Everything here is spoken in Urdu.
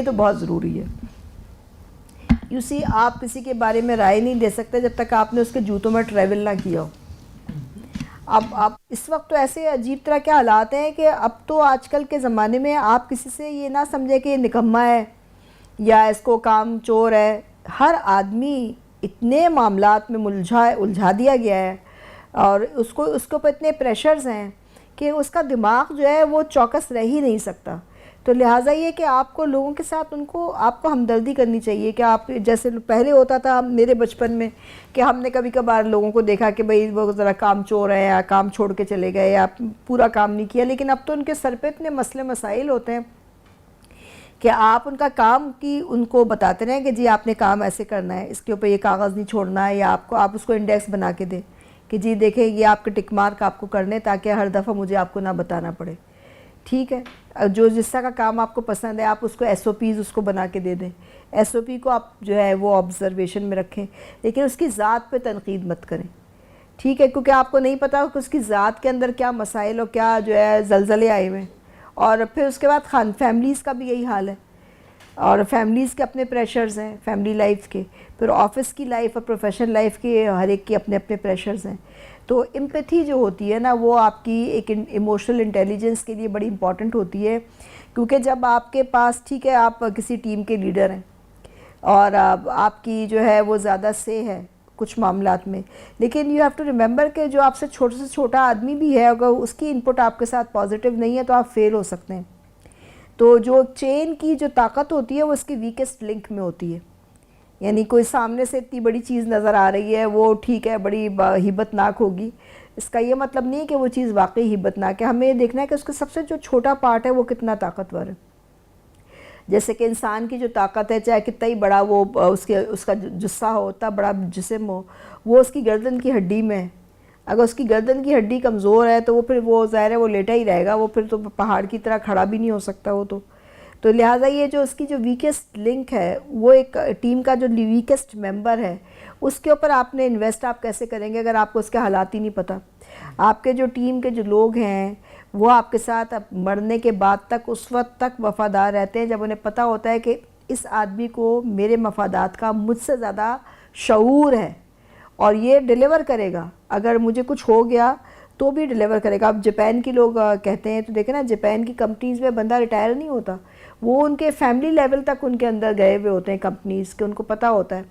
یہ تو بہت ضروری ہے. یو سی آپ کسی کے بارے میں رائے نہیں دے سکتے جب تک آپ نے اس کے جوتوں میں ٹریول نہ کیا ہو. اب اس وقت تو ایسے عجیب طرح کے حالات ہیں کہ اب تو آج کل کے زمانے میں آپ کسی سے یہ نہ سمجھے کہ یہ نکما ہے یا اس کو کام چور ہے. ہر آدمی اتنے معاملات میں الجھا دیا گیا ہے اور اس کے اوپر اتنے پریشرز ہیں کہ اس کا دماغ جو ہے وہ چوکس رہ ہی نہیں سکتا. تو لہٰذا یہ کہ آپ کو لوگوں کے ساتھ آپ کو ہمدردی کرنی چاہیے کہ آپ جیسے پہلے ہوتا تھا میرے بچپن میں کہ ہم نے کبھی کبھار لوگوں کو دیکھا کہ بھئی وہ ذرا کام چور ہے یا کام چھوڑ کے چلے گئے یا پورا کام نہیں کیا. لیکن اب تو ان کے سر پہ اتنے مسئلے مسائل ہوتے ہیں کہ آپ ان کا کام کی ان کو بتاتے رہیں کہ جی آپ نے کام ایسے کرنا ہے, اس کے اوپر یہ کاغذ نہیں چھوڑنا ہے, یا آپ اس کو انڈیکس بنا کے دیں کہ جی دیکھیں یہ آپ کے ٹک مارک آپ کو کرنے تاکہ ہر دفعہ مجھے آپ کو نہ بتانا پڑے. ٹھیک ہے, جو جس طرح کا کام آپ کو پسند ہے آپ اس کو ایس او پیز اس کو بنا کے دے دیں. ایس او پی کو آپ جو ہے وہ آبزرویشن میں رکھیں, لیکن اس کی ذات پہ تنقید مت کریں. ٹھیک ہے, کیونکہ آپ کو نہیں پتا کہ اس کی ذات کے اندر کیا مسائل اور کیا جو ہے زلزلے آئے ہوئے ہیں. اور پھر اس کے بعد فیملیز کا بھی یہی حال ہے, اور فیملیز کے اپنے پریشرز ہیں فیملی لائف کے, پھر آفس کی لائف اور پروفیشنل لائف کے ہر ایک کے اپنے اپنے پریشرز ہیں. تو امپیتھی جو ہوتی ہے نا وہ آپ کی ایک ایموشنل انٹیلیجنس کے لیے بڑی امپورٹنٹ ہوتی ہے. کیونکہ جب آپ کے پاس, ٹھیک ہے آپ کسی ٹیم کے لیڈر ہیں اور آپ کی جو ہے وہ زیادہ سے ہے کچھ معاملات میں, لیکن یو ہیو ٹو ریممبر کہ جو آپ سے چھوٹا آدمی بھی ہے اگر اس کی انپٹ آپ کے ساتھ پازیٹیو نہیں ہے تو آپ فیل ہو سکتے ہیں. تو جو چین کی جو طاقت ہوتی ہے وہ اس کی ویکسٹ لنک میں ہوتی ہے. یعنی کوئی سامنے سے اتنی بڑی چیز نظر آ رہی ہے وہ ٹھیک ہے بڑی ہیبت ناک ہوگی, اس کا یہ مطلب نہیں کہ وہ چیز واقعی ہیبت ناک ہے. ہمیں یہ دیکھنا ہے کہ اس کا سب سے جو چھوٹا پارٹ ہے وہ کتنا طاقتور ہے. جیسے کہ انسان کی جو طاقت ہے چاہے کتنا ہی بڑا وہ اس کا جسہ ہو, اتنا بڑا جسم ہو, وہ اس کی گردن کی ہڈی میں ہے. اگر اس کی گردن کی ہڈی کمزور ہے تو وہ پھر وہ ظاہر ہے وہ لیٹا ہی رہے گا, وہ پھر تو پہاڑ کی طرح کھڑا بھی نہیں ہو سکتا وہ تو لہٰذا یہ جو اس کی جو ویکسٹ لنک ہے وہ ایک ٹیم کا جو ویکسٹ ممبر ہے اس کے اوپر آپ نے انویسٹ آپ کیسے کریں گے اگر آپ کو اس کے حالات ہی نہیں پتہ. آپ کے جو ٹیم کے جو لوگ ہیں وہ آپ کے ساتھ مرنے کے بعد تک اس وقت تک وفادار رہتے ہیں جب انہیں پتہ ہوتا ہے کہ اس آدمی کو میرے مفادات کا مجھ سے زیادہ شعور ہے اور یہ ڈیلیور کرے گا. اگر مجھے کچھ ہو گیا تو بھی ڈیلیور کرے گا. اب جاپان کی لوگ کہتے ہیں تو دیکھیں نا, جاپان کی کمپنیز میں بندہ ریٹائر نہیں ہوتا, وہ ان کے فیملی لیول تک ان کے اندر گئے ہوئے ہوتے ہیں کمپنیز کے, ان کو پتہ ہوتا ہے